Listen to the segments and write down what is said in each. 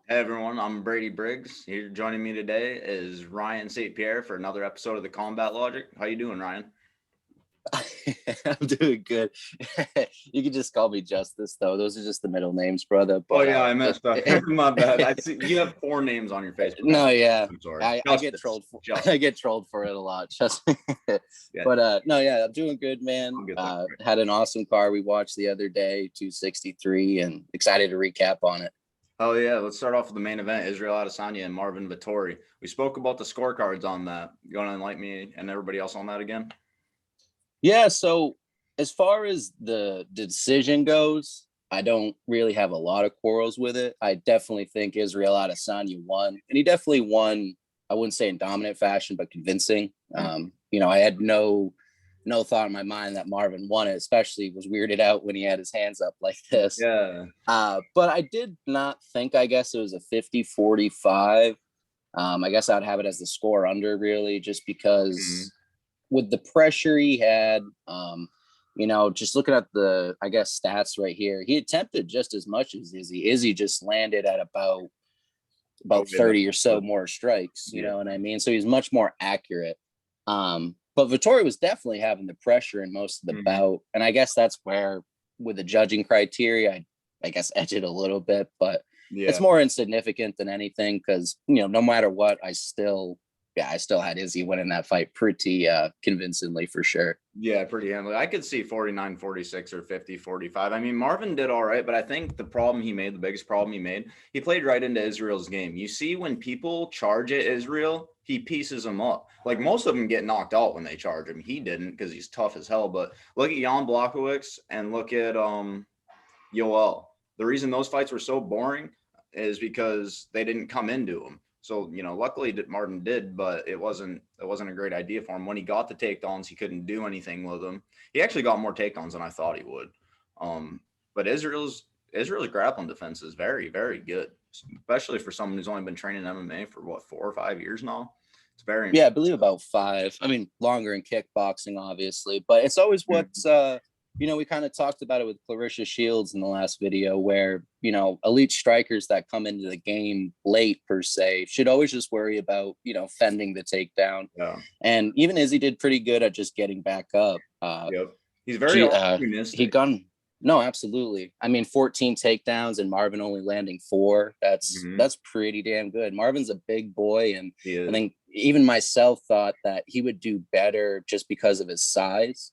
Hey everyone, I'm Brady Briggs. Here joining me today is Ryan St-Pierre for another episode of the Combat Logic. How you doing, Ryan? I'm doing good. You can just call me Justus, though. Those are just the middle names, brother. Oh But yeah, I messed up. My bad. I see you have four names on your Facebook. no, yeah, I'm sorry. I get trolled for Justice. I get trolled for it a lot. Trust me. Yeah. But no, yeah, I'm doing good, man. I'll get that Had an awesome car we watched the other day, 263, and excited to recap on it. Oh yeah, let's start off with the main event: Israel Adesanya and Marvin Vettori. We spoke about the scorecards on that. You want to enlighten me and everybody else on that again? Yeah, so as far as the decision goes, I don't really have a lot of quarrels with it. I definitely think Israel Adesanya won, and he definitely won. I wouldn't say in dominant fashion, but convincing. I had no thought in my mind that Marvin won it, especially was weirded out when he had his hands up like this. Yeah. But I did not think, I guess it was a 50-45. I guess I'd have it as the score under, really, just because with the pressure he had, just looking at the, I guess, stats right here, he attempted just as much as Izzy. Izzy just landed at about 30 or so more strikes, you know what I mean? So he's much more accurate. But Vettori was definitely having the pressure in most of the bout. And I guess that's where, with the judging criteria, I guess edge it a little bit, but it's more insignificant than anything because, no matter what, I still had Izzy winning that fight pretty convincingly for sure. Yeah, pretty handily. I could see 49-46 or 50-45. I mean, Marvin did all right, but I think the biggest problem he made, he played right into Israel's game. You see, when people charge at Israel, he pieces them up. Like, most of them get knocked out when they charge him. He didn't because he's tough as hell. But look at Jan Blachowicz and look at Yoel. The reason those fights were so boring is because they didn't come into him. So, luckily Martin did, but it wasn't a great idea for him. When he got the takedowns, he couldn't do anything with them. He actually got more takedowns than I thought he would. But Israel's grappling defense is very, very good, especially for someone who's only been training MMA for 4 or 5 years now. It's very I believe about 5. I mean, longer in kickboxing, obviously, but it's always what's we kind of talked about it with Clarissa Shields in the last video where, elite strikers that come into the game late per se should always just worry about, fending the takedown. Yeah. And even Izzy did pretty good at just getting back up. He's very opportunistic. No, absolutely. I mean, 14 takedowns and Marvin only landing 4. That's pretty damn good. Marvin's a big boy. And I think even myself thought that he would do better just because of his size,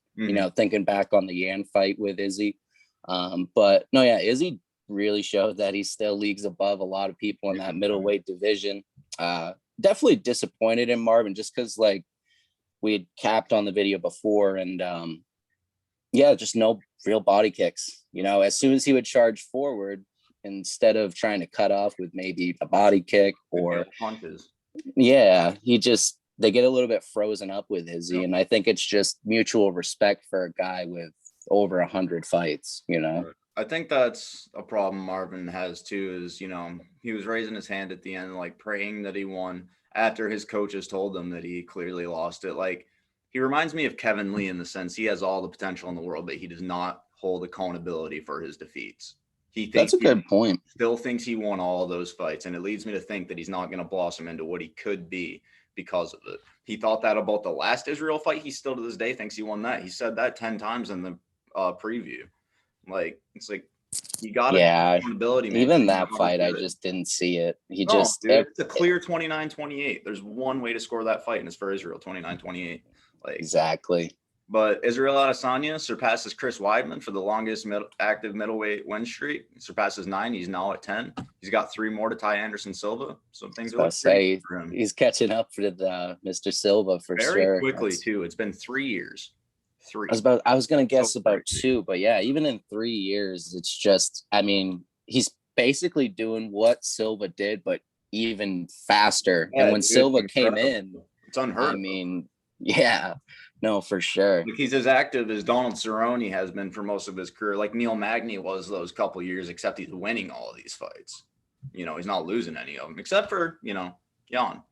thinking back on the Yan fight with Izzy. But no, yeah, Izzy really showed that he's still leagues above a lot of people in that middleweight division. Definitely disappointed in Marvin just because, like, we had capped on the video before and, just no real body kicks. As soon as he would charge forward, instead of trying to cut off with maybe a body kick or punches. They get a little bit frozen up with Izzy. And I think it's just mutual respect for a guy with over 100 fights, I think that's a problem Marvin has too, is, he was raising his hand at the end, like praying that he won after his coaches told him that he clearly lost it. Like, he reminds me of Kevin Lee in the sense he has all the potential in the world, but he does not hold accountability for his defeats. That's a good point. Still thinks he won all of those fights, and it leads me to think that he's not going to blossom into what he could be because of it. He thought that about the last Israel fight. He still to this day thinks he won that. He said that 10 times in the preview. Like, it's like, you got to accountability, man. Even that fight, I just didn't see it. It's a clear 29-28. There's one way to score that fight, and it's for Israel, 29-28. Like, exactly. But Israel Adesanya surpasses Chris Weidman for the longest active middleweight win streak. He surpasses 9. He's now at 10. He's got 3 more to tie Anderson Silva. So things are looking for him. He's catching up for the Mr. Silva for sure. Very quickly too. It's been 3 years. 3. I was gonna guess about 2, but yeah, even in 3 years, it's just, I mean, he's basically doing what Silva did, but even faster. And when Silva came in, it's unheard of. I mean, yeah, no, for sure. Like, he's as active as Donald Cerrone has been for most of his career, like Neil Magny was those couple years, except he's winning all of these fights. He's not losing any of them, except for, Jan.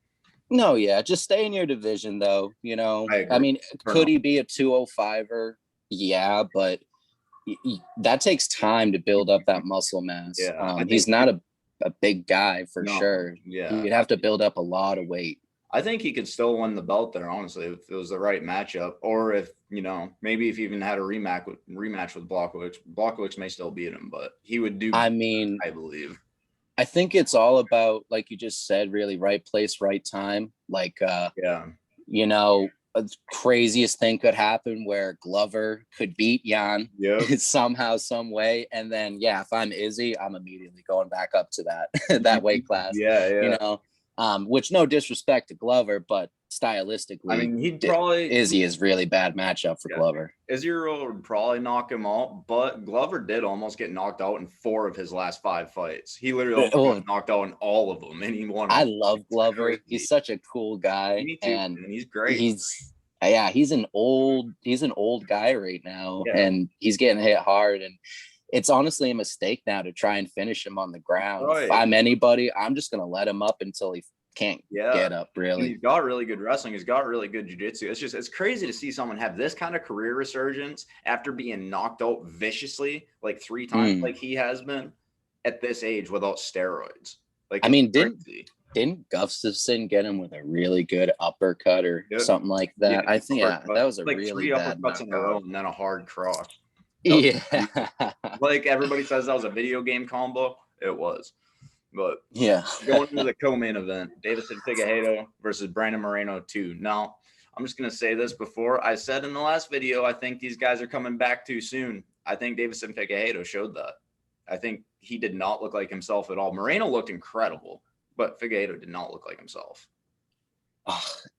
No, yeah, just stay in your division, though. I mean, could he be a 205er? Yeah, but that takes time to build up that muscle mass. Yeah, he's not a big guy for sure. Yeah. He'd have to build up a lot of weight. I think he could still win the belt there, honestly, if it was the right matchup, or if, maybe if he even had a rematch with Blachowicz. Blachowicz may still beat him, but he would do. I mean, I believe. I think it's all about, like you just said, really right place, right time. Like, a craziest thing could happen where Glover could beat Jan somehow, some way. And then, if I'm Izzy, I'm immediately going back up to that weight class. Which, no disrespect to Glover, but stylistically, I mean, Izzy is really bad matchup for Glover. Izzy would probably knock him out, but Glover did almost get knocked out in 4 of his last 5 fights. He literally got knocked out in all of them, and he won. I love Glover. He's such a cool guy. Me too, and he's great. He's an old guy right now, and he's getting hit hard, and it's honestly a mistake now to try and finish him on the ground. Right. If I'm anybody, I'm just going to let him up until he can't get up, really. And he's got really good wrestling. He's got really good jiu-jitsu. It's crazy to see someone have this kind of career resurgence after being knocked out viciously like 3 times like he has been at this age without steroids. Like, I mean, didn't Gustafsson get him with a really good uppercut or something like that? I think that was a like really 3 bad uppercuts in a row and then a hard cross. Like everybody says that was a video game combo. It was. But going into the co-main event, Deiveson Figueiredo versus Brandon Moreno 2. Now, I'm just going to say this before. I said in the last video, I think these guys are coming back too soon. I think Deiveson Figueiredo showed that. I think he did not look like himself at all. Moreno looked incredible, but Figueiredo did not look like himself.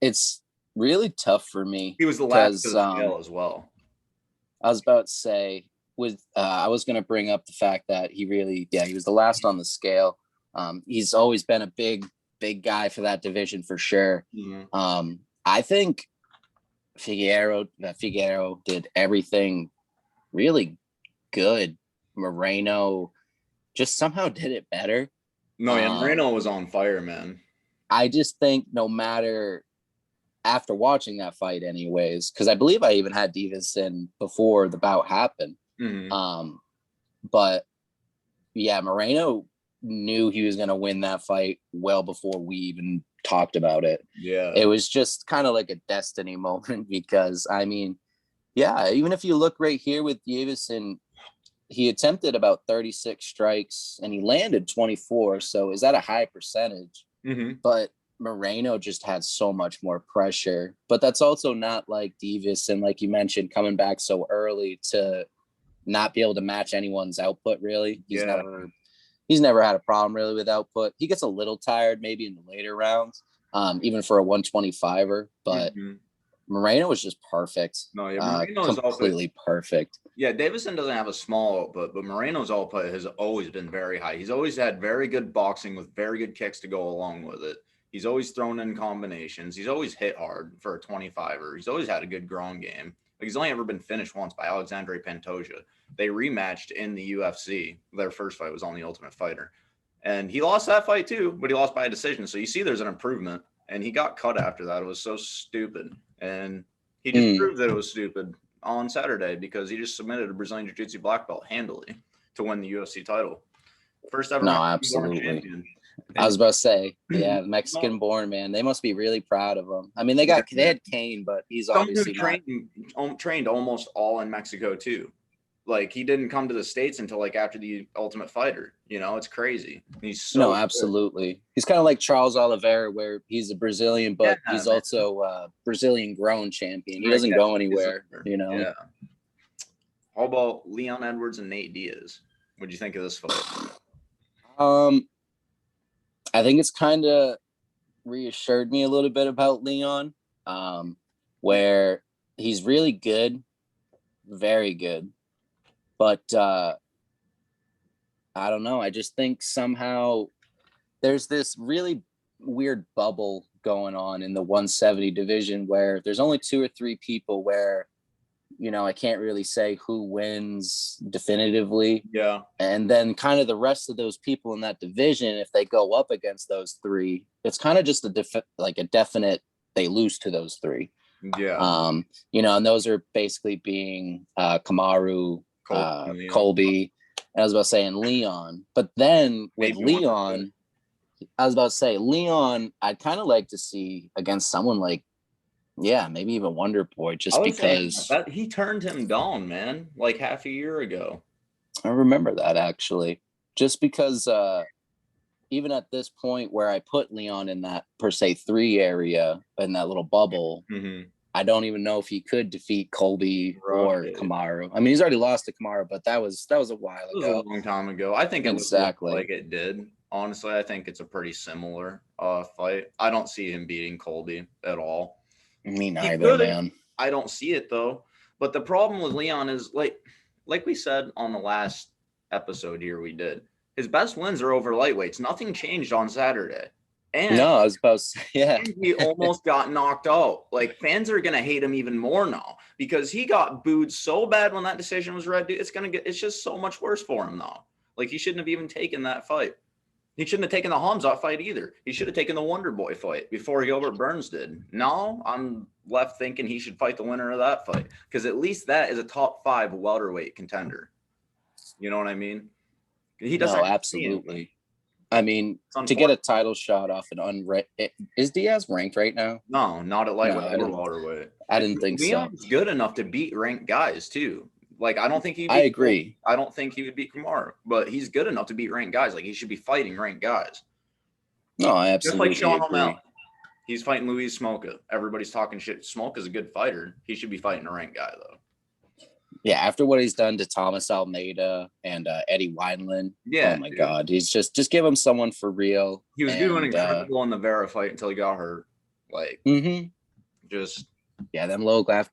It's really tough for me. He was the last to the scale as well. I was about to say, I was going to bring up the fact that he was the last on the scale. He's always been a big guy for that division for sure. Mm-hmm. I think Figueiredo did everything really good. Moreno just somehow did it better. No, Moreno was on fire, man. I just think no matter after watching that fight anyways, because I believe I even had Deiveson before the bout happened. Mm-hmm. But Moreno knew he was going to win that fight well before we even talked about it. Yeah. It was just kind of like a destiny moment because, I mean, even if you look right here with Deiveson, he attempted about 36 strikes and he landed 24. So is that a high percentage? Mm-hmm. But Moreno just had so much more pressure. But that's also not like Deiveson, like you mentioned, coming back so early to not be able to match anyone's output, really. He's never had a problem really with output. He gets a little tired maybe in the later rounds, even for a 125er, but Moreno was just perfect. No, Moreno's completely perfect. Yeah, Deiveson doesn't have a small output, but Moreno's output has always been very high. He's always had very good boxing with very good kicks to go along with it. He's always thrown in combinations. He's always hit hard for a 25er. He's always had a good ground game. Like, he's only ever been finished once by Alexandre Pantoja. They rematched in the UFC. Their first fight was on The Ultimate Fighter. And he lost that fight too, but he lost by a decision. So you see there's an improvement. And he got cut after that. It was so stupid. And he just proved that it was stupid on Saturday because he just submitted a Brazilian Jiu-Jitsu black belt handily to win the UFC title. First ever absolutely champion. I was about to say, Mexican born, man. They must be really proud of him. I mean, they had Kane, but he's obviously trained almost all in Mexico too. Like, he didn't come to the States until like after the Ultimate Fighter. It's crazy. He's absolutely. He's kind of like Charles Oliveira, where he's a Brilliant, but he's also a Brazilian grown champion. He doesn't go anywhere, Yeah. How about Leon Edwards and Nate Diaz? What'd you think of this fight? I think it's kind of reassured me a little bit about Leon, where he's really good, very good. But I don't know. I just think somehow there's this really weird bubble going on in the 170 division where there's only 2 or 3 people where, I can't really say who wins definitively. Yeah. And then kind of the rest of those people in that division, if they go up against those 3, it's kind of just a definite they lose to those 3. Yeah. And those are basically being Kamaru, Colby, And I was about to say, and Leon. But then with Maybe Leon, I was about to say, Leon, I'd kind of like to see against someone like, yeah, maybe even Wonder Boy, I just would say because that he turned him down, man, like half a year ago. I remember that actually. Just because even at this point where I put Leon in that per se 3 area in that little bubble, I don't even know if he could defeat Colby or Kamaru. I mean, he's already lost to Kamaru, but that was a while ago. It was a long time ago. I think it exactly looked like it did. Honestly, I think it's a pretty similar fight. I don't see him beating Colby at all. Me neither, man. I don't see it though. But the problem with Leon is like we said on the last episode here we did. His best wins are over lightweights. Nothing changed on Saturday. And no, I was about to say, yeah. He almost got knocked out. Like, fans are gonna hate him even more now because he got booed so bad when that decision was read. It's just so much worse for him now. Like, he shouldn't have even taken that fight. He shouldn't have taken the Hamzat fight either. He should have taken the Wonder Boy fight before Gilbert Burns did. Now I'm left thinking he should fight the winner of that fight because at least that is a top 5 welterweight contender. You know what I mean? He doesn't. No, absolutely. I mean, to get a title shot off an unranked, is Diaz ranked right now? No, not at lightweight or welterweight. I didn't think Leon's so. Good enough to beat ranked guys too. Like, I don't think he. I agree. I don't think he would beat Kamaru, but he's good enough to beat ranked guys. Like, he should be fighting ranked guys. No, I absolutely just like Sean agree. O'Malley. He's fighting Luis Smoka. Everybody's talking shit. Smoka's a good fighter. He should be fighting a ranked guy though. Yeah, after what he's done to Thomas Almeida and Eddie Wineland, oh my God, he's just give him someone for real. He was doing incredible in the Vera fight until he got hurt. Like, just them low calf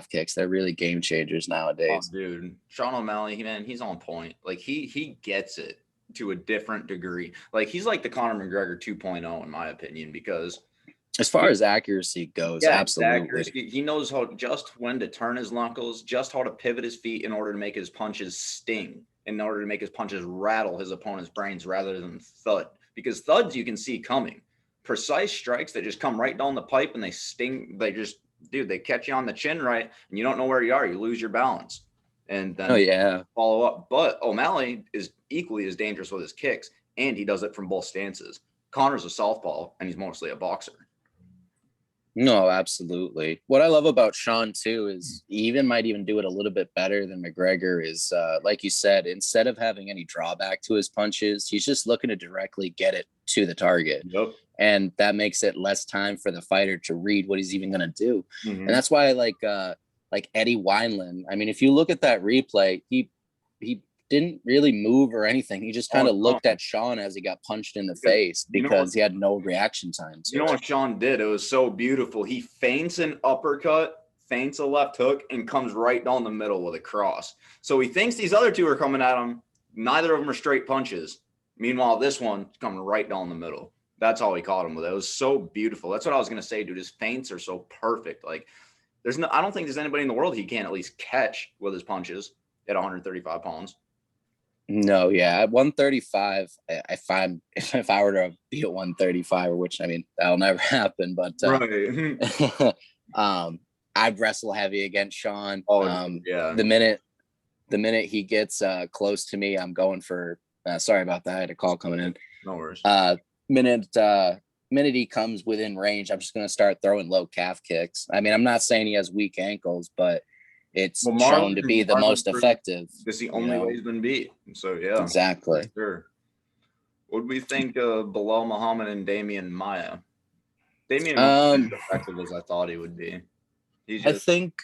kicks, they're really game changers nowadays. Oh, dude, Sean O'Malley, man, he's on point. Like, he gets it to a different degree. Like, he's like the Conor McGregor 2.0 in my opinion because. As far as accuracy goes, absolutely. He knows just when to turn his knuckles, just how to pivot his feet in order to make his punches sting, in order to make his punches rattle his opponent's brains rather than thud. Because thuds you can see coming. Precise strikes that just come right down the pipe and they sting. They catch you on the chin right, and you don't know where you are. You lose your balance. And then follow up. But O'Malley is equally as dangerous with his kicks, and he does it from both stances. Conor's a southpaw, and he's mostly a boxer. No, absolutely. What I love about Sean too is he might even do it a little bit better than McGregor is, like you said, instead of having any drawback to his punches, he's just looking to directly get it to the target. Yep. And that makes it less time for the fighter to read what he's even going to do. And that's why I like Eddie Wineland. I mean, if you look at that replay, he didn't really move or anything. He just kind of looked at Sean as he got punched in the face because he had no reaction time. You know what Sean did? It was so beautiful. He feints an uppercut, feints a left hook, and comes right down the middle with a cross. So he thinks these other two are coming at him. Neither of them are straight punches. Meanwhile, this one coming right down the middle. That's all he caught him with. It was so beautiful. That's what I was going to say, dude. His feints are so perfect. Like, I don't think there's anybody in the world he can't at least catch with his punches at 135 pounds. No, yeah, at 135, if I were to be at 135, which I mean that'll never happen, but I'd wrestle heavy against Sean. The minute he gets close to me, I'm going for. Sorry about that. I had a call coming in. No worries. Minute he comes within range, I'm just gonna start throwing low calf kicks. I mean, I'm not saying he has weak ankles, but it's shown to be the most effective. It's the only way he's been beat. So, yeah. Exactly. Sure. What do we think of Bilal Muhammad and Damian Maia? Damian Maia is as effective as I thought he would be. I think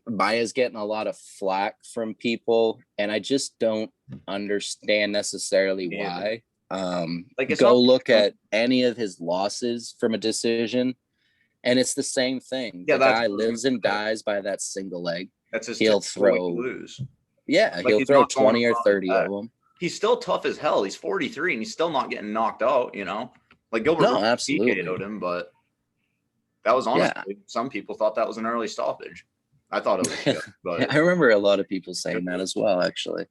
Maia's getting a lot of flack from people, and I just don't understand necessarily why. Go look at any of his losses from a decision. And it's the same thing. The guy lives and dies by that single leg. That's his he'll throw. Lose. Yeah, he'll throw 20 or 30 of them. He's still tough as hell. He's 43 and he's still not getting knocked out. You know, like Gilbert absolutely TKO'd him, but that was honestly some people thought that was an early stoppage. I thought it was good, but I remember a lot of people saying that as well, actually.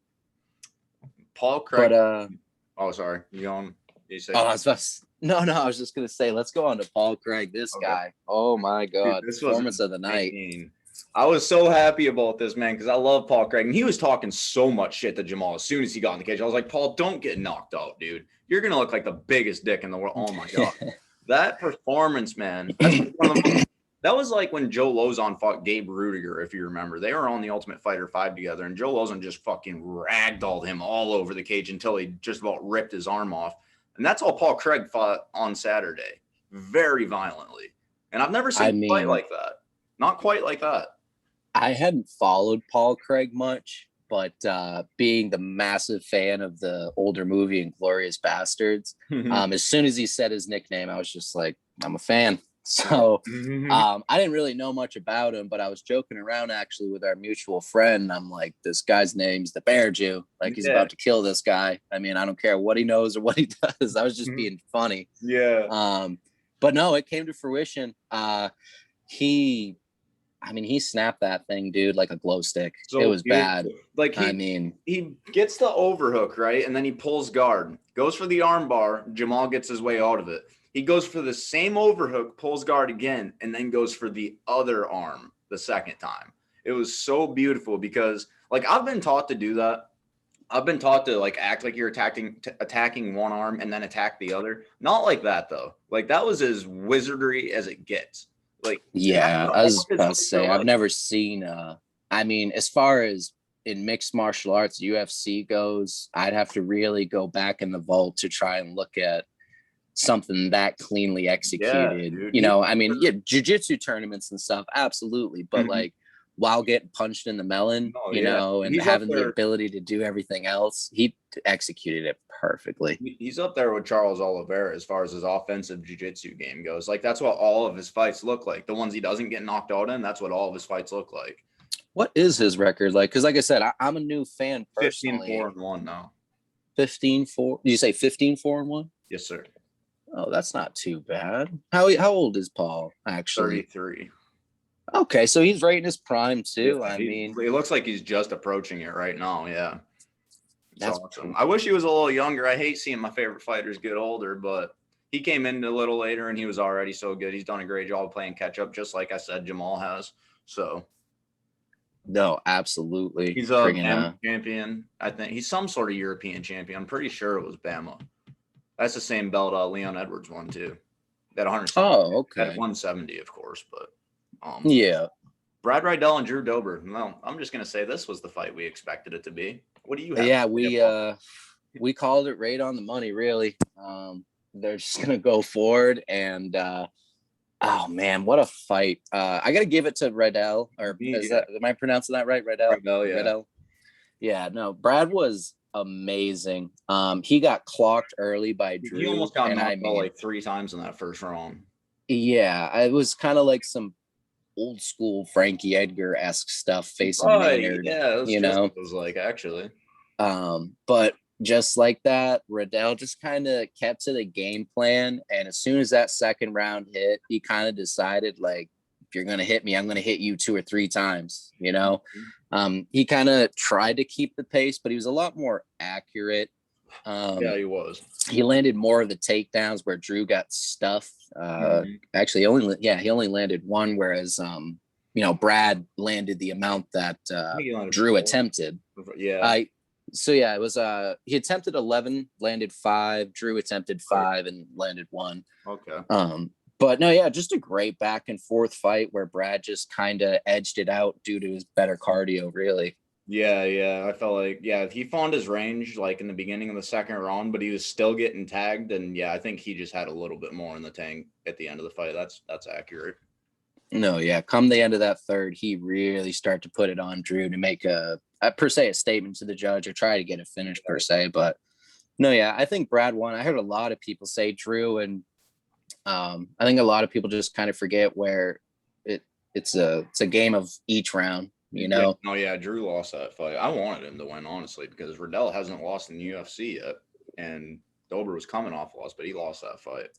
Paul Craig. But sorry, you going? You say? No, I was just gonna say, let's go on to Paul Craig. This guy, oh my God, dude, performance of the night. I was so happy about this, man, because I love Paul Craig. And he was talking so much shit to Jamal as soon as he got in the cage. I was like, Paul, don't get knocked out, dude. You're going to look like the biggest dick in the world. Oh, my God. That performance, man. That's like one of the most, that was like when Joe Lozon fought Gabe Rudiger, if you remember. They were on the Ultimate Fighter 5 together, and Joe Lozon just fucking ragdolled him all over the cage until he just about ripped his arm off. And that's all Paul Craig fought on Saturday, very violently. And I've never seen a fight like that. Not quite like that. I hadn't followed Paul Craig much, but being the massive fan of the older movie Inglourious Bastards, as soon as he said his nickname, I was just like, I'm a fan. So I didn't really know much about him, but I was joking around actually with our mutual friend. I'm like, this guy's name's the Bear Jew. Like, he's about to kill this guy. I mean, I don't care what he knows or what he does. I was just being funny. Yeah. But no, it came to fruition. He snapped that thing, dude, like a glow stick. So it was bad. Like, he gets the overhook, right? And then he pulls guard, goes for the arm bar. Jamal gets his way out of it. He goes for the same overhook, pulls guard again, and then goes for the other arm the second time. It was so beautiful because, like, I've been taught to do that. I've been taught to, like, act like you're attacking one arm and then attack the other. Not like that, though. Like, that was as wizardry as it gets. Like, yeah, I was about to say, I've never seen, as far as in mixed martial arts, UFC goes, I'd have to really go back in the vault to try and look at something that cleanly executed. Jiu-jitsu tournaments and stuff, absolutely. But like, while getting punched in the melon, and having the ability to do everything else, he executed it perfectly. He's up there with Charles Oliveira as far as his offensive jiu-jitsu game goes. Like, that's what all of his fights look like. The ones he doesn't get knocked out in, that's what all of his fights look like. What is his record like? Because like I said, I'm a new fan personally. 15-4-1 now. 15-4? Did you say 15-4-1? Yes, sir. Oh, that's not too bad. How old is Paul, actually? 33. Okay, so he's right in his prime, too. Yeah, he looks like he's just approaching it right now, yeah. That's awesome. I wish he was a little younger. I hate seeing my favorite fighters get older, but he came in a little later, and he was already so good. He's done a great job playing catch-up, just like I said Jamal has. So, no, absolutely. He's a BAMMA champion. I think he's some sort of European champion. I'm pretty sure it was BAMMA. That's the same belt Leon Edwards won too. That 170. Oh, okay. At 170, of course, but yeah. Brad Riddell and Drew Dober. Well, I'm just gonna say this was the fight we expected it to be. What do you have? Yeah, we called it right on the money, really. They're just gonna go forward, and oh man, what a fight! I gotta give it to Riddell, or am I pronouncing that right? Riddell. Yeah. Riddell. Yeah, no, Brad was amazing. He got clocked early by Drew. He almost got knocked out like 3 times in that first round. Yeah, it was kind of like some old school Frankie Edgar-esque stuff facing Maynard. Yeah, it was like, actually. But just like that, Riddell just kind of kept to the game plan, and as soon as that second round hit, he kind of decided, like, if you're gonna hit me, I'm gonna hit you 2 or 3 times. He kind of tried to keep the pace, but he was a lot more accurate. Yeah, he was. He landed more of the takedowns where Drew got stuffed. Actually, he only landed 1, whereas Brad landed the amount that Drew attempted. Yeah. It was he attempted 11, landed 5. Drew attempted 5 and landed 1. Okay. But no, yeah, just a great back and forth fight where Brad just kind of edged it out due to his better cardio, really. Yeah. I felt like, he found his range like in the beginning of the second round, but he was still getting tagged. And I think he just had a little bit more in the tank at the end of the fight. That's accurate. No, yeah. Come the end of that third, he really started to put it on Drew to make a statement to the judge or try to get a finish per se. But no, yeah, I think Brad won. I heard a lot of people say Drew, and I think a lot of people just kind of forget where it's a game of each round. Drew lost that fight. I wanted him to win, honestly, because Riddell hasn't lost in the UFC yet, and Dober was coming off loss, but he lost that fight.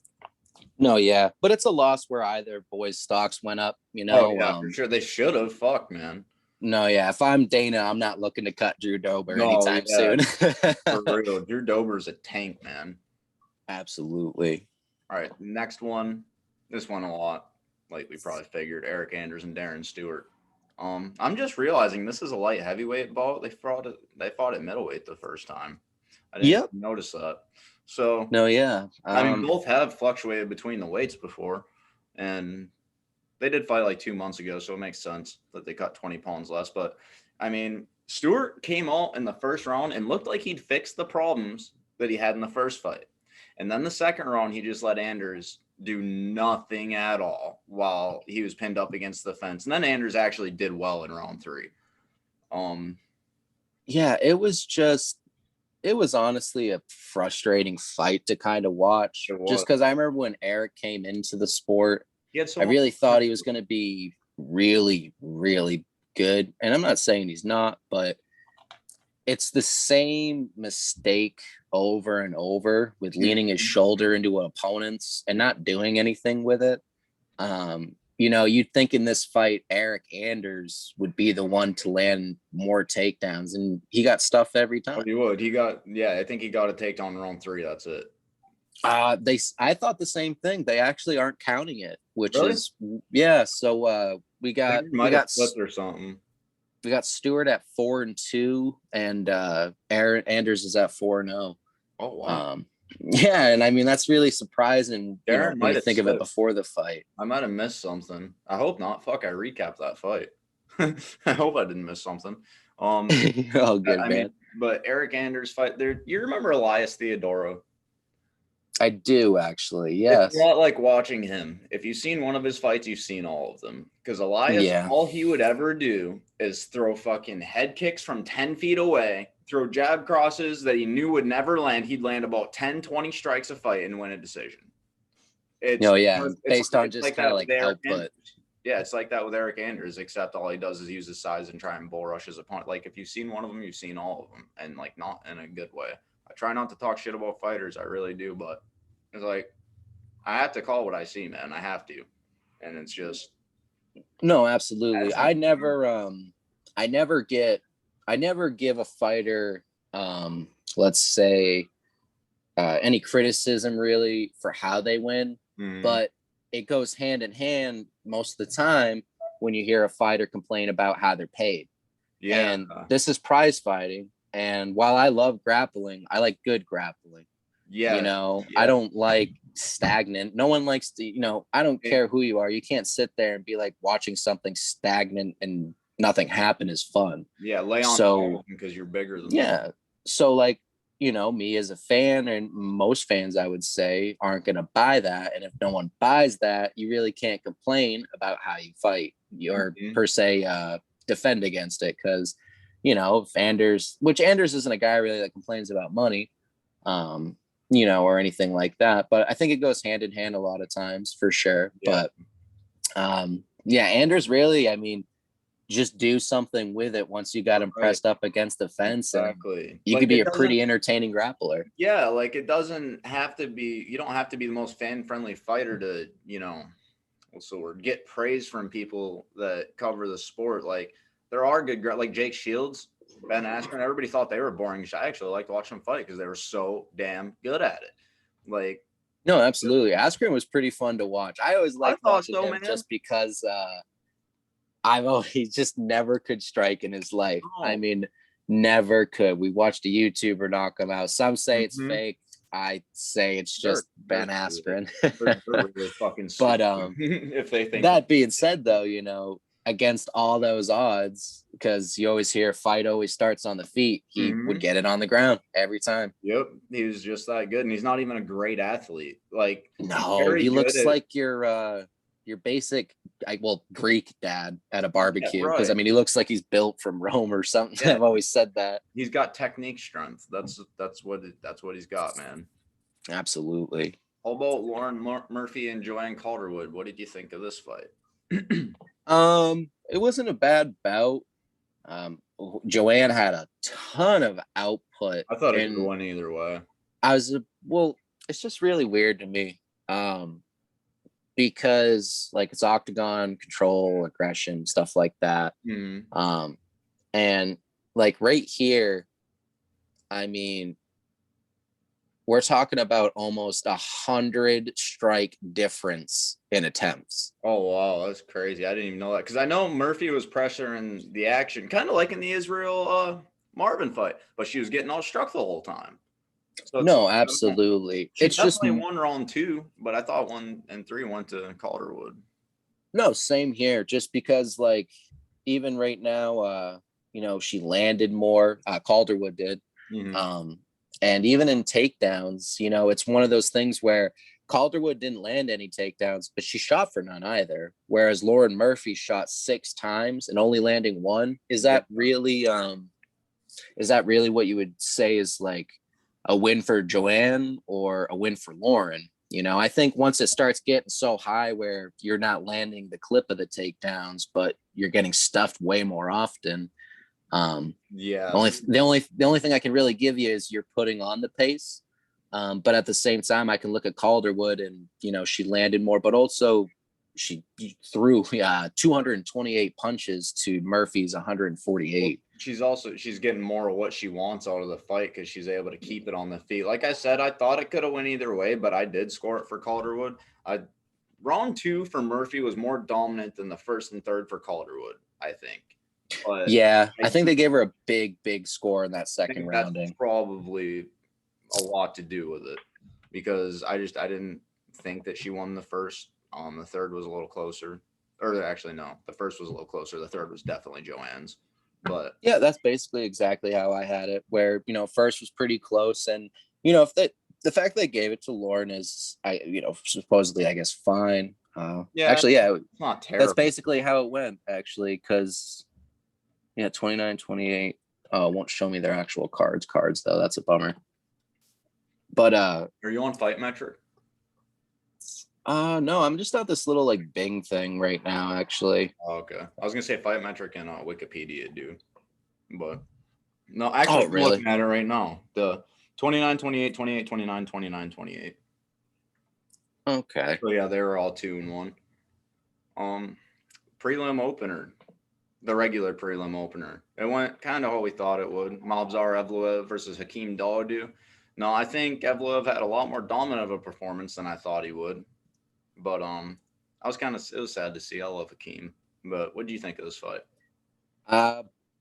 No, yeah, but it's a loss where either boys' stocks went up. For sure they should have. Fuck, man. No, yeah. If I'm Dana, I'm not looking to cut Drew Dober anytime soon. For real, Drew Dober's a tank, man. Absolutely. All right, next one. This one a lot, like we probably figured. Eric Anders and Darren Stewart. I'm just realizing this is a light heavyweight bout. They fought at middleweight the first time. I didn't Yep. even notice that. So No, yeah. I mean, both have fluctuated between the weights before, and they did fight like 2 months ago, so it makes sense that they cut 20 pounds less. But I mean, Stewart came out in the first round and looked like he'd fixed the problems that he had in the first fight. And then the second round, he just let Anders do nothing at all while he was pinned up against the fence. And then Anders actually did well in round 3. Yeah, it was honestly a frustrating fight to kind of watch. Just because I remember when Eric came into the sport, I really thought he was going to be really, really good. And I'm not saying he's not, but it's the same mistake over and over with leaning his shoulder into opponents and not doing anything with it. You'd think in this fight, Eric Anders would be the one to land more takedowns, and he got stuff every time. Oh, he would. I think he got a takedown in round 3. That's it. I thought the same thing. They actually aren't counting it, which really? is So we got flipped or something. We got Stewart at 4-2, and Anders is at 4-0. Oh wow. Yeah, and I mean that's really surprising. When you think of it before the fight. I might have missed something. I hope not. Fuck, I recapped that fight. I hope I didn't miss something. Oh, good, man. Mean, but Eric Anders fight there. You remember Elias Theodoro? I do, actually. Yes. It's not like watching him. If you've seen one of his fights, you've seen all of them. Because Elias, all he would ever do is throw fucking head kicks from 10 feet away, throw jab crosses that he knew would never land. He'd land about 10, 20 strikes a fight and win a decision. Based on just kind of like output. Yeah, it's like that with Eric Anders, except all he does is use his size and try and bull rush his opponent. Like, if you've seen one of them, you've seen all of them, and like not in a good way. I try not to talk shit about fighters, I really do, but it's like I have to call what I see, man. I have to, and it's just no, absolutely. I never give a fighter, let's say, any criticism really for how they win, but it goes hand in hand most of the time when you hear a fighter complain about how they're paid. Yeah. And this is prize fighting. And while I love grappling, I like good grappling. Yeah. I don't like stagnant. No one likes to, I don't care who you are. You can't sit there and be like watching something stagnant and nothing happen is fun. Yeah. Lay on because you're bigger than them. So like, me as a fan and most fans, I would say, aren't going to buy that. And if no one buys that, you really can't complain about how you fight or per se defend against it. Because, if Anders isn't a guy really that complains about money, or anything like that. But I think it goes hand in hand a lot of times for sure. Yeah. But Anders really, I mean, just do something with it once you got him pressed up against the fence. Exactly. You could be a pretty entertaining grappler. Yeah, like it doesn't have to be, you don't have to be the most fan-friendly fighter to, what's the word, get praise from people that cover the sport. Like there are good, like Jake Shields, Ben Askren, everybody thought they were boring. I actually liked to watch them fight because they were so damn good at it. Like, no, absolutely. Askren was pretty fun to watch. I always liked watching him just because he just never could strike in his life. Oh. I mean, never could. We watched a YouTuber knock him out. Some say it's fake. I say it's just Ben Askren. But if they think that being said, though, against all those odds, because you always hear fight always starts on the feet, he would get it on the ground every time. Yep, he was just that good, and he's not even a great athlete. Like, no, he looks like your basic, Greek dad at a barbecue. Because I mean, he looks like he's built from Rome or something. Yeah. I've always said that. He's got technique strength. That's what he's got, man. Absolutely. How about Lauren Murphy and Joanne Calderwood? What did you think of this fight? It wasn't a bad bout. Joanne had a ton of output. I thought it could win either way. It's just really weird to me. Because like it's octagon control, aggression, stuff like that. And like right here, I mean, we're talking about almost 100 strike difference in attempts. Oh, wow. That's crazy. I didn't even know that. Because I know Murphy was pressuring the action, kind of like in the Israel Marvin fight, but she was getting all struck the whole time. So it's No, like, I don't know. absolutely. She It's just definitely won round 2, but I thought 1 and 3 went to Calderwood. no, same here. Just because, like, even right now, she landed more. Calderwood did. Mm-hmm. And even in takedowns, it's one of those things where Calderwood didn't land any takedowns, but she shot for none either. Whereas Lauren Murphy shot 6 times and only landing one. Is that really what you would say is like a win for Joanne or a win for Lauren? I think once it starts getting so high where you're not landing the clip of the takedowns, but you're getting stuffed way more often. Yeah. The only thing I can really give you is you're putting on the pace. But at the same time, I can look at Calderwood and, she landed more, but also she threw 228 punches to Murphy's 148. She's getting more of what she wants out of the fight because she's able to keep it on the feet. Like I said, I thought it could have went either way, but I did score it for Calderwood. Round 2 for Murphy was more dominant than the first and third for Calderwood, I think. But yeah, I think they gave her a big score in that I second think that's rounding. probably a lot to do with it because I didn't think that she won the first. The third was a little closer, or actually no, the first was a little closer. The third was definitely Joanne's. But yeah, that's basically exactly how I had it. Where first was pretty close, and if the fact they gave it to Lauren is, supposedly, I guess, fine. yeah, Actually, yeah, it's not terrible. that's basically how it went. Actually, because 29, 28. Oh, it won't show me their actual cards though. That's a bummer. But Are you on Fight Metric? no, I'm just at this little like Bing thing right now, actually. Oh, okay. I was gonna say Fight Metric and Wikipedia do, but no, actually, I'm really? looking at it right now. The 29, 28, 28, 29, 29, 28. Okay. So yeah, they were all 2-1. Prelim opener, the regular prelim opener. It went kind of how we thought it would. Mobzar Evloev versus Hakeem Dawodu. No, I think Evloev had a lot more dominant of a performance than I thought he would. But it was sad to see. I love Hakeem. But what do you think of this fight?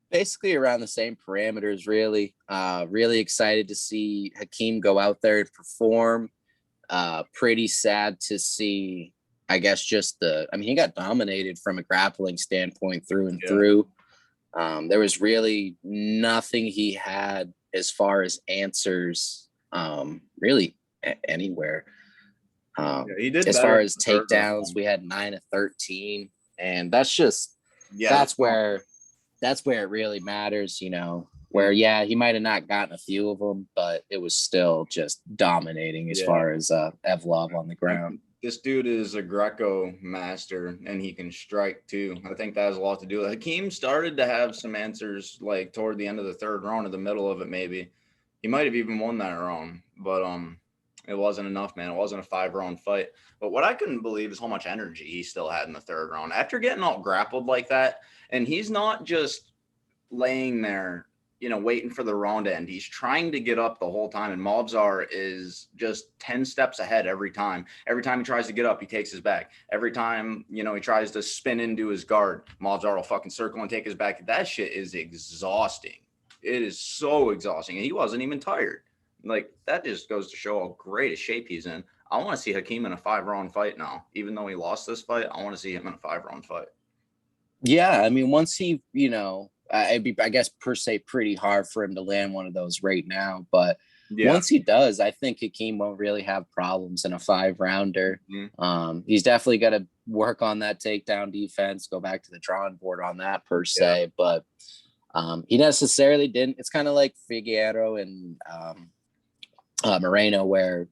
Basically around the same parameters, really. Really excited to see Hakeem go out there and perform. Pretty sad to see, I guess, he got dominated from a grappling standpoint through and through. There was really nothing he had as far as answers, really anywhere. He did as better far as in the third takedowns, round. we had 9 of 13, and that's where it really matters, where he might have not gotten a few of them, but it was still just dominating as far as Evlov on the ground. This dude is a Greco master, and he can strike too. I think that has a lot to do with it. Hakeem started to have some answers like toward the end of the third round or the middle of it, maybe. He might have even won that round, but it wasn't enough, man. It wasn't a 5-round fight. But what I couldn't believe is how much energy he still had in the third round. After getting all grappled like that, and he's not just laying there, waiting for the round to end. He's trying to get up the whole time, and Mobzar is just 10 steps ahead every time. Every time he tries to get up, he takes his back. Every time, he tries to spin into his guard, Mobzar will fucking circle and take his back. That shit is exhausting. It is so exhausting, and he wasn't even tired. Like, that just goes to show how great a shape he's in. I want to see Hakeem in a 5-round fight now. Even though he lost this fight, I want to see him in a 5-round fight. Yeah, I mean, once he, it'd be, I guess, per se, pretty hard for him to land one of those right now. But once he does, I think Hakeem won't really have problems in a 5-rounder. Mm-hmm. He's definitely got to work on that takedown defense, go back to the drawing board on that per se. But he necessarily didn't. It's kind of like Figueroa and Moreno, where,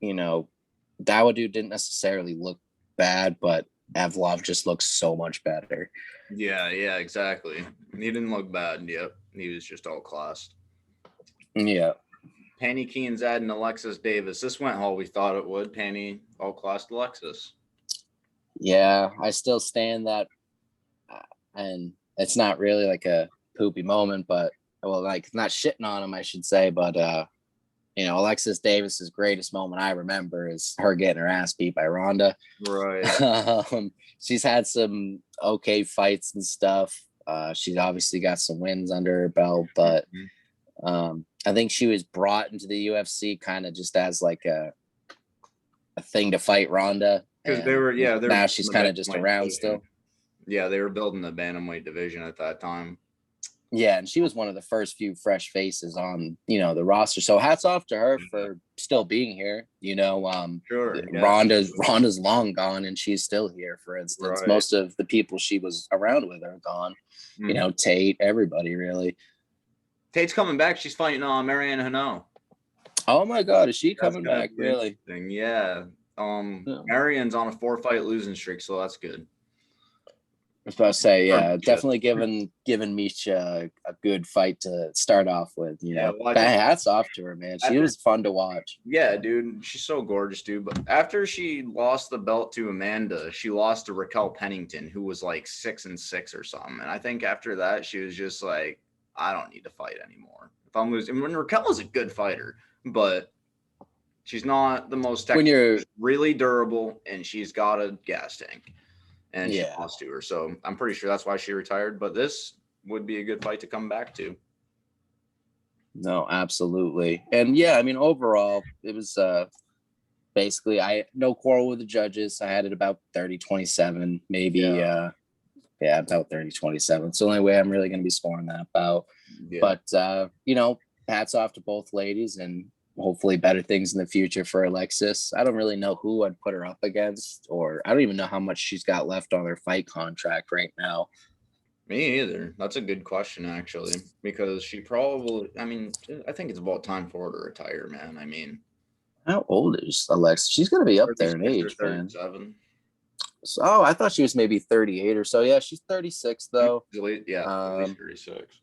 Dawodu didn't necessarily look bad, but Evlov just looks so much better. Yeah, exactly. He didn't look bad. Yep. He was just all classed. Yeah. Penny Kianzad and Alexis Davis. This went how we thought it would. Penny all classed Alexis. Yeah, I still stand that. And it's not really like a poopy moment, but like not shitting on him, I should say. But Alexis Davis's greatest moment I remember is her getting her ass beat by Ronda. Right. She's had some okay fights and stuff. She's obviously got some wins under her belt, but I think she was brought into the UFC kind of just as like a thing to fight Ronda. Because they were now she's kind of just around still. Yeah, they were building the bantamweight division at that time. Yeah, and she was one of the first few fresh faces on, the roster. So hats off to her for still being here. Sure. Yeah. Ronda's long gone and she's still here, for instance. Right. Most of the people she was around with are gone. Tate, everybody really. Tate's coming back. She's fighting Marianne Hanaud. Oh my God, is she coming back? Really? Yeah. Marianne's on a 4-fight losing streak, so that's good. I was about to say, yeah, definitely giving Misha a good fight to start off with. Hats off to her, man. She was fun to watch. Yeah, dude, she's so gorgeous, dude. But after she lost the belt to Amanda, she lost to Raquel Pennington, who was like 6-6 or something. And I think after that, she was just like, I don't need to fight anymore. If I'm losing, when Raquel is a good fighter, but she's not the most technical. When you're really durable, and she's got a gas tank. And she lost to her. So I'm pretty sure that's why she retired. But this would be a good fight to come back to. No, absolutely. And yeah, I mean, overall, it was basically no quarrel with the judges. I had it about 30-27, maybe. About 30-27. It's the only way I'm really going to be scoring that about. Yeah. But, hats off to both ladies, and hopefully better things in the future for Alexis. I don't really know who I'd put her up against, or I don't even know how much she's got left on her fight contract right now. Me either. That's a good question, actually, because she probably, I think it's about time for her to retire, man. I mean, how old is Alexis? She's going to be up there in age, man. So, I thought she was maybe 38 or so. Yeah, she's 36 though. Yeah, 36.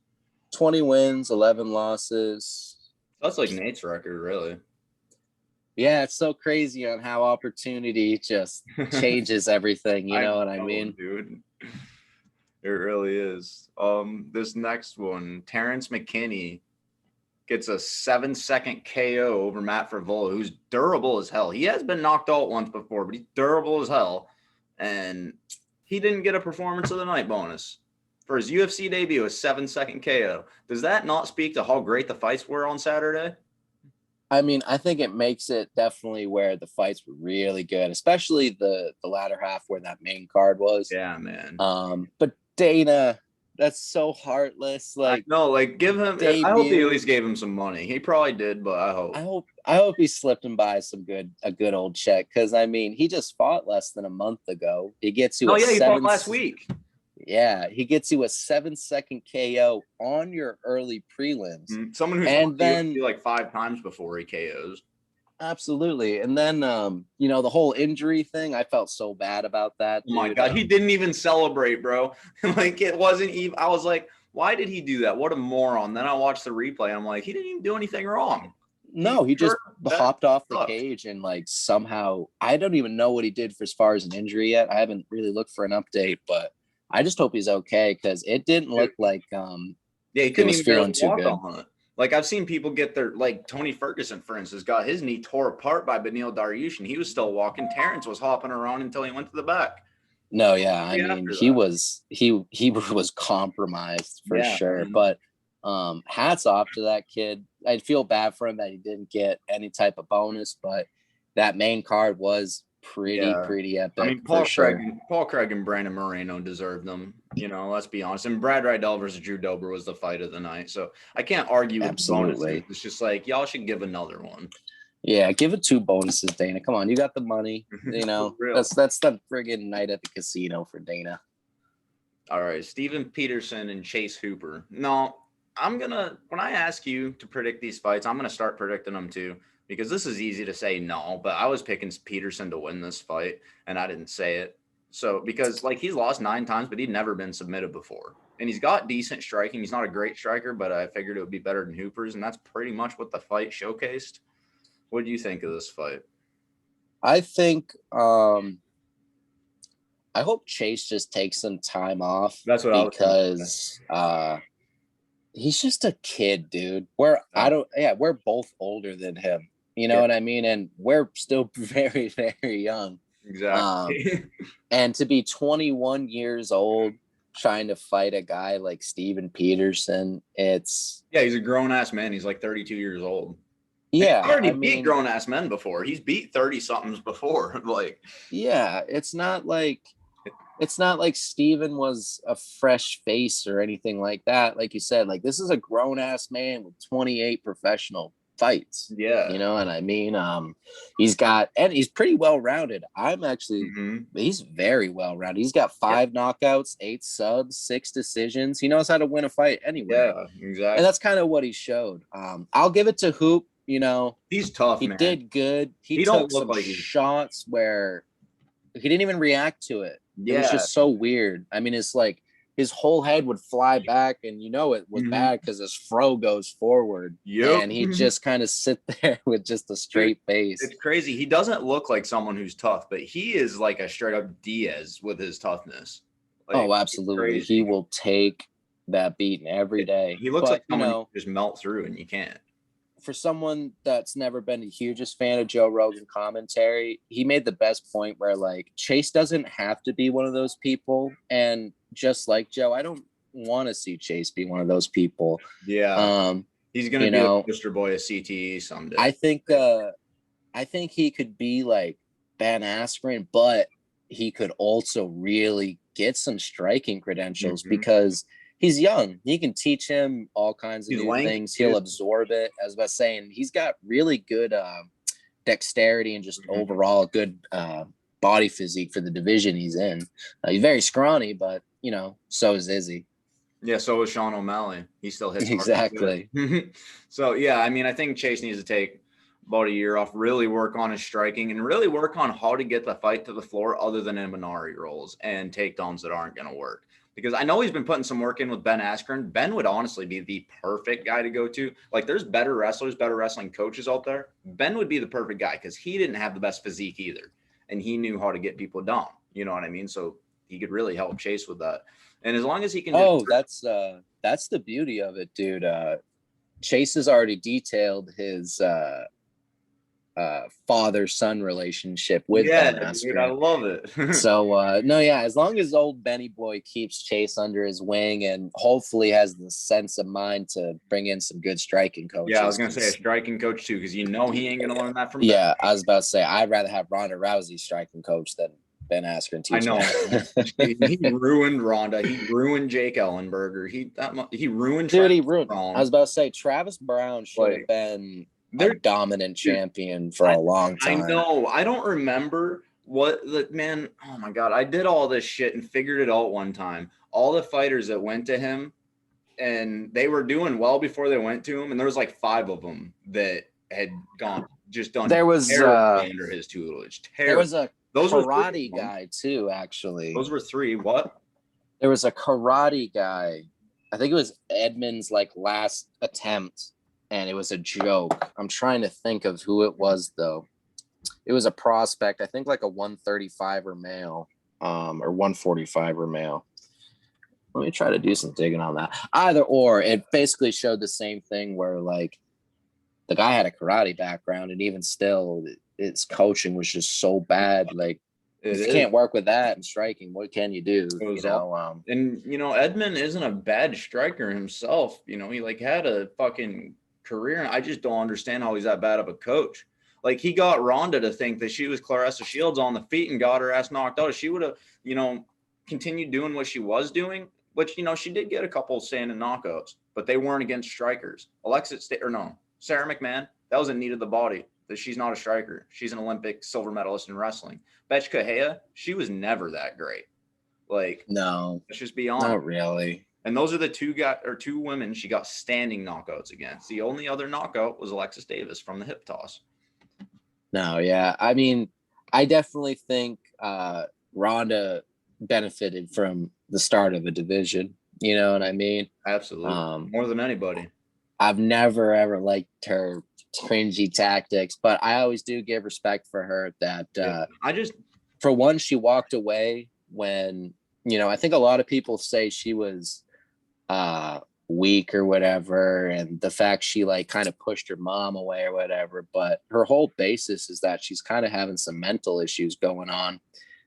20 wins, 11 losses. That's like Nate's record, really. Yeah, it's so crazy on how opportunity just changes everything. You know what I mean? Dude. It really is. This next one, Terrence McKinney gets a 7-second KO over Matt Frevola, who's durable as hell. He has been knocked out once before, but he's durable as hell. And he didn't get a performance of the night bonus for his UFC debut, a 7-second KO. Does that not speak to how great the fights were on Saturday? I mean, I think it makes it definitely where the fights were really good, especially the latter half where that main card was. Yeah, man. But Dana, that's so heartless. Give him. I hope he at least gave him some money. He probably did, but I hope he slipped him by a good old check, because I mean, he just fought less than a month ago. He gets you. He fought last week. Yeah, he gets you a 7-second KO on your early prelims. Someone who's fought UFC like 5 times before he KOs. Absolutely. And then, the whole injury thing, I felt so bad about that. Oh my God, he didn't even celebrate, bro. It wasn't even, I was like, why did he do that? What a moron. Then I watched the replay. I'm like, he didn't even do anything wrong. No, he just hopped off the cage and somehow, I don't even know what he did for as far as an injury yet. I haven't really looked for an update, but I just hope he's okay, because it didn't look like he couldn't even feeling too good on it. I've seen people get their, Tony Ferguson, for instance, got his knee tore apart by Beneil Dariush, and he was still walking. Terrence was hopping around until he went to the back. No, yeah, I mean, he was compromised for sure. Man. But hats off to that kid. I'd feel bad for him that he didn't get any type of bonus, but that main card was pretty epic. I mean, Paul Craig and Brandon Moreno deserved them. Let's be honest. And Brad Riddell versus Drew Dober was the fight of the night. So I can't argue with bonuses. It's just y'all should give another one. Yeah, give it 2 bonuses, Dana. Come on, you got the money. That's the friggin' night at the casino for Dana. All right, Steven Peterson and Chase Hooper. No, when I ask you to predict these fights, I'm gonna start predicting them too. Because this is easy to say no, but I was picking Peterson to win this fight, and I didn't say it. So, because he's lost 9 times, but he'd never been submitted before. And he's got decent striking. He's not a great striker, but I figured it would be better than Hooper's, and that's pretty much what the fight showcased. What do you think of this fight? I think I hope Chase just takes some time off. That's what because he's just a kid, dude. We're Yeah. we're both older than him. You know Yeah, what I mean? And we're still very, very young. Um, exactly. and to be 21 years old trying to fight a guy like Steven Peterson, it's Yeah, he's a grown ass man. He's like 32 years old. And he's yeah, already I beat mean, grown ass men before. He's beat 30 somethings before. Like, yeah, it's not like Steven was a fresh face or anything like that. Like you said, like this is a grown ass man with 28 professional fights. yeah. You know what I mean? He's pretty well rounded. Hmm. He's very well rounded. He's got 5 knockouts, 8 subs, 6 decisions. He knows how to win a fight anyway. Yeah, And exactly. that's kind of what he showed. I'll give it to Hoop. He's tough, He man. did good. He He don't took look some like he's shots where he didn't even react to it. It was yeah. just so weird. I mean, it's like his whole head would fly back, and it was Hmm. bad because his fro goes forward, Yep. and he'd just kind of sit there with just a Dude, straight face. it's crazy. He doesn't look like someone who's tough, but he is like a straight up Diaz with his toughness. Like, Oh, it's absolutely. He crazy. will take that beating every day. He looks like But, someone you can just melt through and you can't. for someone that's never been the hugest fan of Joe Rogan commentary, he made the best point where like Chase doesn't have to be one of those people. And just like Joe, I don't want to see Chase be one of those people. Yeah. Um, He's gonna you be the know, poster boy of CTE someday. I think he could be like Ben Askren, but he could also really get some striking credentials Mhm. because he's young. He can teach him all kinds of He's new lanky things. He'll too. absorb it. As I was saying, he's got really good dexterity and just Mhm. overall good body physique for the division he's in. He's very scrawny, but so is Izzy. Yeah, so is Sean O'Malley. He still hits hard. Exactly. So yeah, I mean, I think Chase needs to take about a year off, really work on his striking, and really work on how to get the fight to the floor other than in Minari rolls and takedowns that aren't going to work. Because I know he's been putting some work in with Ben Askren. Ben would honestly be the perfect guy to go to. Like, there's better wrestlers, better wrestling coaches out there. Ben would be the perfect guy because he didn't have the best physique either, and he knew how to get people down. You know what I mean? So he could really help Chase with that. And as long as he can just Oh, that's the beauty of it, dude. Chase has already detailed his father-son relationship with yeah, Ben dude, I Askren. love it. So no, yeah, as long as old Benny boy keeps Chase under his wing and hopefully has the sense of mind to bring in some good striking Yeah, I was coaches. gonna say a striking coach too, because he ain't gonna learn that from Ben. Yeah, I was about to say I'd rather have Ronda Rousey striking coach than Ben Askren I teach know. me. He ruined Ronda. He ruined Jake Ellenberger. He ruined Dude, he Travis ruined. I Browne. was about to say Travis Brown should have Like, been a they're dominant dude, champion for I a long I time. know. I don't remember what the man. Oh my god, I did all this shit and figured it out one time. All the fighters that went to him and they were doing well before they went to him, and there was like 5 of them that had done There was terribly under his tutelage. there Terrible. was a Those were 3 karate of them. guy too, actually. Those were 3. What? There was a karate guy. I think it was Edmund's like last attempt, and it was a joke. I'm trying to think of who it was though. It was a prospect, I think like a 135er male, or 145er male. Let me try to do some digging on that. Either or, it basically showed the same thing where like the guy had a karate background, and even still, his coaching was just so bad. Like, It if you is. can't work with that and striking, what can you do? It was all. And Edmund isn't a bad striker himself. He like had a fucking career, and I just don't understand how he's that bad of a coach. Like, he got Ronda to think that she was Clarissa Shields on the feet and got her ass knocked out. If she would have, continued doing what she was doing, which she did get a couple of standing knockouts, but they weren't against strikers. Sarah McMahon, that was a need of the body. That she's not a striker. She's an Olympic silver medalist in wrestling. Betch Kahea, she was never that great. Like, No, let's just be honest. not really. And those are the two women she got standing knockouts against. The only other knockout was Alexis Davis from the hip toss. No, yeah. I mean, I definitely think Ronda benefited from the start of a division. You know what I mean? Absolutely. More than anybody. I've never ever liked her cringy tactics, but I always do give respect for her that for one, she walked away when, I think a lot of people say she was weak or whatever, and the fact she like kind of pushed her mom away or whatever, but her whole basis is that she's kind of having some mental issues going on.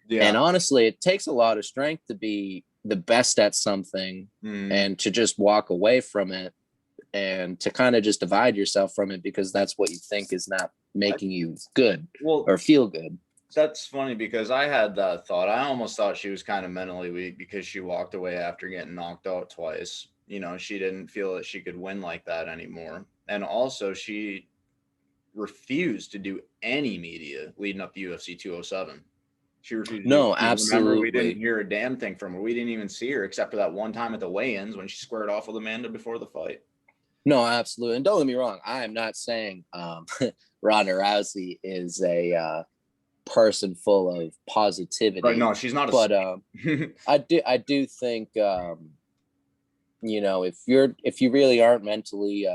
Yeah. And honestly, it takes a lot of strength to be the best at something and to just walk away from it and to kind of just divide yourself from it because that's what you think is not making you good or feel good. That's funny because I had that thought. I almost thought she was kind of mentally weak because she walked away after getting knocked out twice. You know, she didn't feel that she could win like that anymore. And also, she refused to do any media leading up to UFC 207. She refused to No, do. Remember, we didn't absolutely. hear a damn thing from her. We didn't even see her except for that one time at the weigh-ins when she squared off with Amanda before the fight. No, absolutely. And don't get me wrong, I am not saying Ronda Rousey is a person full of positivity. Right? No, she's not. But I do think you know, if you really aren't mentally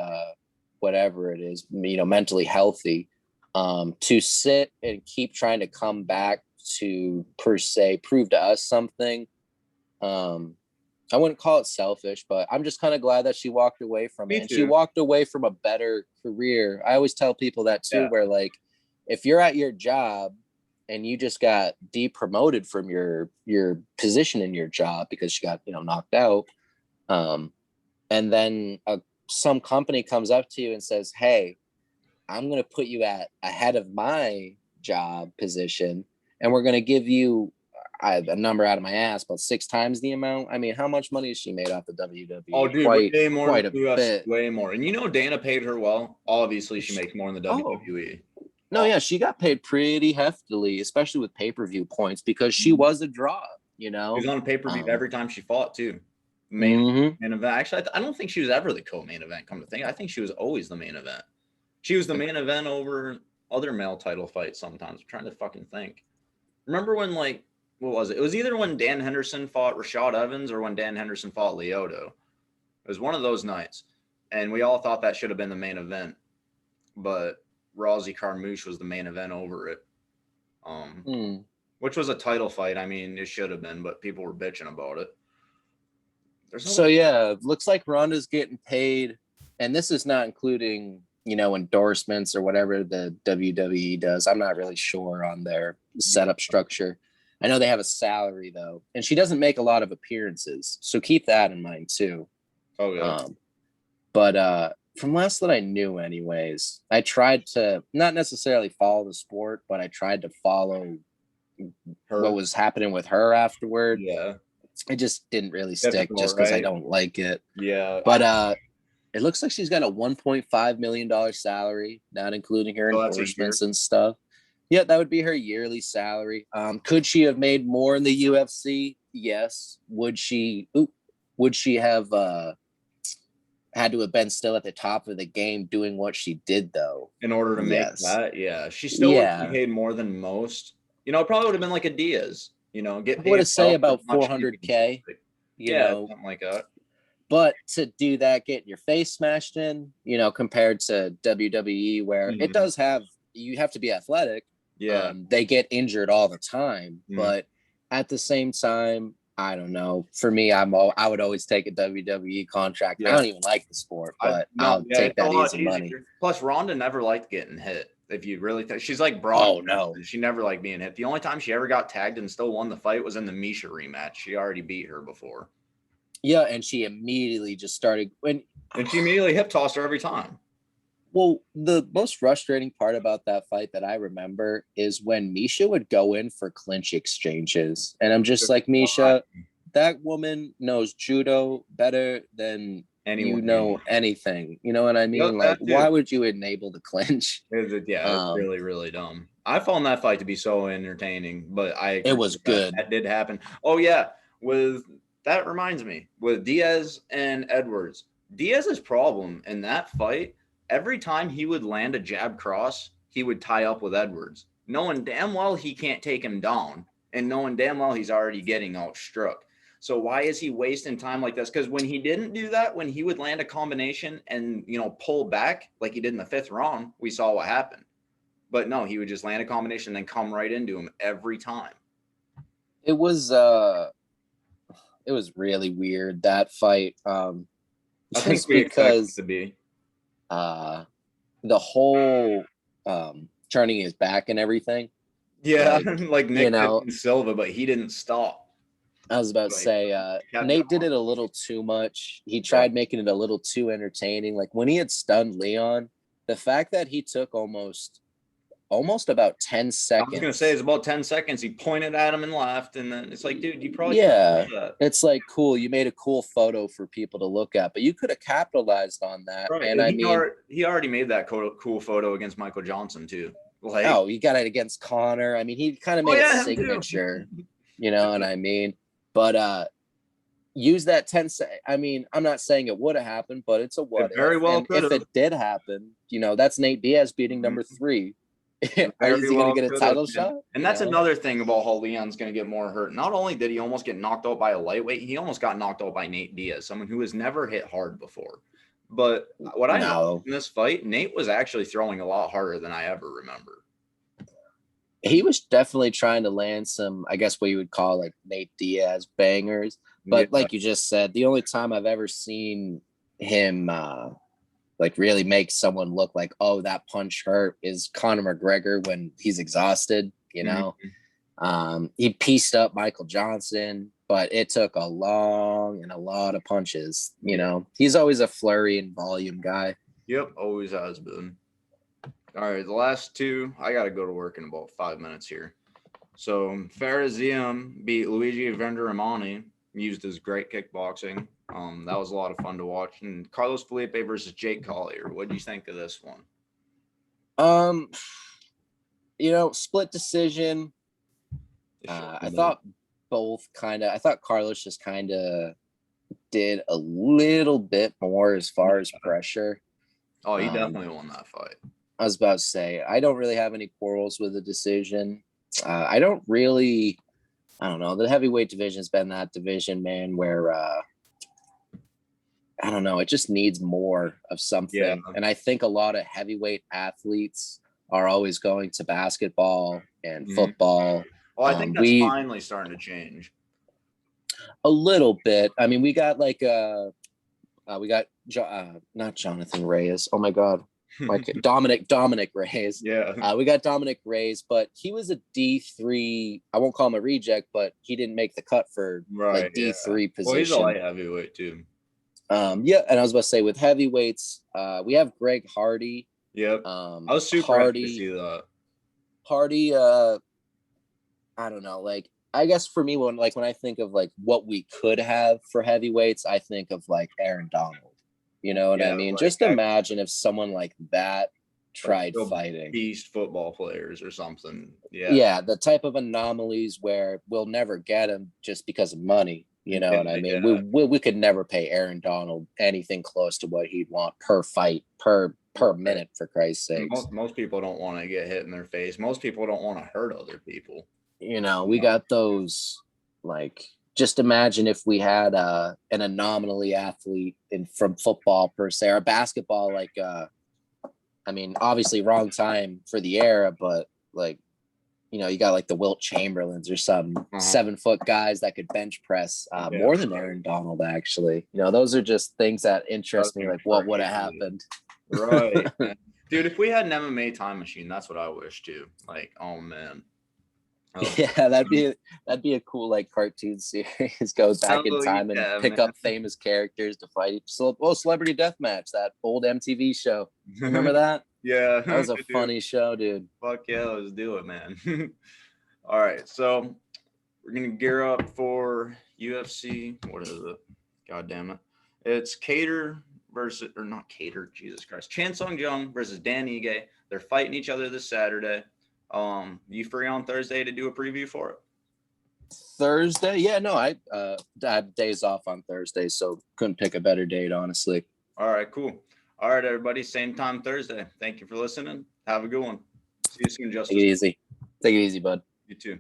whatever it is, you know, mentally healthy, to sit and keep trying to come back to per se prove to us something. I wouldn't call it selfish, but I'm just kind of glad that she walked away from it. And she walked away from a better career. I always tell people that too, where like if you're at your job and you just got depromoted from your position in your job because you got, you know, knocked out, and then some company comes up to you and says, hey, I'm going to put you at ahead of my job position and we're going to give you a number out of my ass, but 6 times the amount. I mean, how much money has she made off the WWE? Oh, dude, way more quite than a UFC, bit. way more. And you know, Dana paid her well. Obviously, she makes more in the WWE. No, yeah, she got paid pretty heftily, especially with pay-per-view points because she was a draw. You know, she was on pay-per-view every time she fought too. Main event. Actually, I don't think she was ever the co-main event. Come to think, I think she was always the main event. She was the main event over other male title fights. Sometimes I'm trying to fucking think. Remember when like. What was it? It was either when Dan Henderson fought Rashad Evans or when Dan Henderson fought Lyoto. It was one of those nights. And we all thought that should have been the main event. But Rousey Carmouche was the main event over it. Which was a title fight. I mean, it should have been, but people were bitching about it. So, yeah, looks like Ronda's getting paid. And this is not including, you know, endorsements or whatever the WWE does. I'm not really sure on their setup structure. I know they have a salary though, and she doesn't make a lot of appearances, so keep that in mind too. Oh yeah. But from last that I knew, anyways, I tried to not necessarily follow the sport, but I tried to follow what was happening with her afterward. Yeah, it just didn't really stick, just because I don't like it. Yeah, but it looks like she's got a $1.5 million salary, not including her endorsements and stuff. Yeah, that would be her yearly salary. Could she have made more in the UFC? Yes. Would she have had to have been still at the top of the game doing what she did though? In order to make that, yeah. She still would have paid more than most. You know, it probably would have been like a Diaz, you know, get paid. What to say about 400K? You know, something like that. But to do that, getting your face smashed in, you know, compared to WWE, where it does have, you have to be athletic. Yeah. They get injured all the time, but at the same time, I don't know. For me, I would always take a WWE contract. I don't even like the sport, but I'll take that easy money. Plus, Ronda never liked getting hit. If you really think she's like Brock. Oh no, she never liked being hit. The only time she ever got tagged and still won the fight was in the Misha rematch. She already beat her before. Yeah, and she immediately just started and she immediately hip tossed her every time. Well, the most frustrating part about that fight that I remember is when Misha would go in for clinch exchanges. And I'm just like, Misha, that woman knows judo better than you know anything. You know what I mean? Like, why would you enable the clinch? It's really, really dumb. I found that fight to be so entertaining, but it was good. That did happen. Oh, yeah. That reminds me, with Diaz and Edwards, Diaz's problem in that fight, every time he would land a jab cross, he would tie up with Edwards, knowing damn well he can't take him down and knowing damn well he's already getting outstruck. So why is he wasting time like this? Because when he didn't do that, when he would land a combination and, you know, pull back like he did in the 5th round, we saw what happened. But no, he would just land a combination and then come right into him every time. It was really weird, that fight. just because to be the whole turning his back and everything. Yeah, like Nick Silva, but he didn't stop. I was about to say, Nate did it a little too much. He tried making it a little too entertaining. Like when he had stunned Leon, the fact that he took almost about 10 seconds. I was going to say it's about 10 seconds. He pointed at him and laughed. And then it's like, dude, you probably. Yeah, it's like, cool. You made a cool photo for people to look at, but you could have capitalized on that. Right. And he already made that cool photo against Michael Johnson too. Like, he got it against Connor. I mean, he kind of made a signature, you know what I mean? But use that 10 seconds. I mean, I'm not saying it would have happened, but it's a what if. Very well could have. If it did happen, you know, that's Nate Diaz beating number 3. Is he going to get a title shot? And that's another thing about how Leon's going to get more hurt. Not only did he almost get knocked out by a lightweight, he almost got knocked out by Nate Diaz, someone who has never hit hard before. But what I know in this fight, Nate was actually throwing a lot harder than I ever remember. He was definitely trying to land some, I guess what you would call like Nate Diaz bangers. But like you just said, the only time I've ever seen him like really make someone look like, oh, that punch hurt is Conor McGregor when he's exhausted, you know. He pieced up Michael Johnson, but it took a lot of punches, you know. He's always a flurry and volume guy. Yep, always has been. All right, the last two, I got to go to work in about 5 minutes here. So Faraziem beat Luigi Vendramin, used his great kickboxing. That was a lot of fun to watch. And Carlos Felipe versus Jake Collier. What do you think of this one? You know, split decision. I thought Carlos just kind of did a little bit more as far as pressure. Oh, he definitely won that fight. I was about to say, I don't really have any quarrels with the decision. I don't know. The heavyweight division's been that division, man, where I don't know. It just needs more of something. Yeah. And I think a lot of heavyweight athletes are always going to basketball and football. Well, I think that's finally starting to change. A little bit. I mean, we got like not Jonathan Reyes. Oh my God. Dominic Reyes. Yeah. We got Dominic Reyes, but he was a D3. I won't call him a reject, but he didn't make the cut for like D3 position. Well, he's a light heavyweight too. Yeah, and I was about to say with heavyweights, we have Greg Hardy. Yep. I was super happy to see that. Hardy, I don't know, like I guess for me when I think of like what we could have for heavyweights, I think of like Aaron Donald. You know what I mean? Like, just imagine if someone like that tried fighting. Beast football players or something. Yeah. Yeah, the type of anomalies where we'll never get him just because of money. You know what I mean? Yeah. We could never pay Aaron Donald anything close to what he'd want per fight, per minute, for Christ's sake. Most people don't want to get hit in their face. Most people don't want to hurt other people. You know, we got those, like, just imagine if we had an anomaly athlete from football per se, or basketball, like, I mean, obviously wrong time for the era, but like, you know, you got like the Wilt Chamberlains or some 7-foot guys that could bench press more than Aaron Donald, actually. You know, those are just things that interest me, like what would have happened. Right. Dude, if we had an MMA time machine, that's what I wish too. Like, oh man. Yeah, that'd be a cool like cartoon series. Go back in time and pick up famous characters to fight. Celebrity Deathmatch, that old MTV show. Remember that? Yeah, that was a funny show, dude. Fuck yeah, let's do it, man. All right, so we're gonna gear up for UFC. What is it? God damn it! It's Chan Sung Jung versus Dan Ige. They're fighting each other this Saturday. You free on Thursday to do a preview for it? Thursday? Yeah, no, I have days off on Thursday, so couldn't pick a better date, honestly. All right, cool. All right, everybody, same time Thursday. Thank you for listening. Have a good one. See you soon, Justus. Take it easy. Take it easy, bud. You too.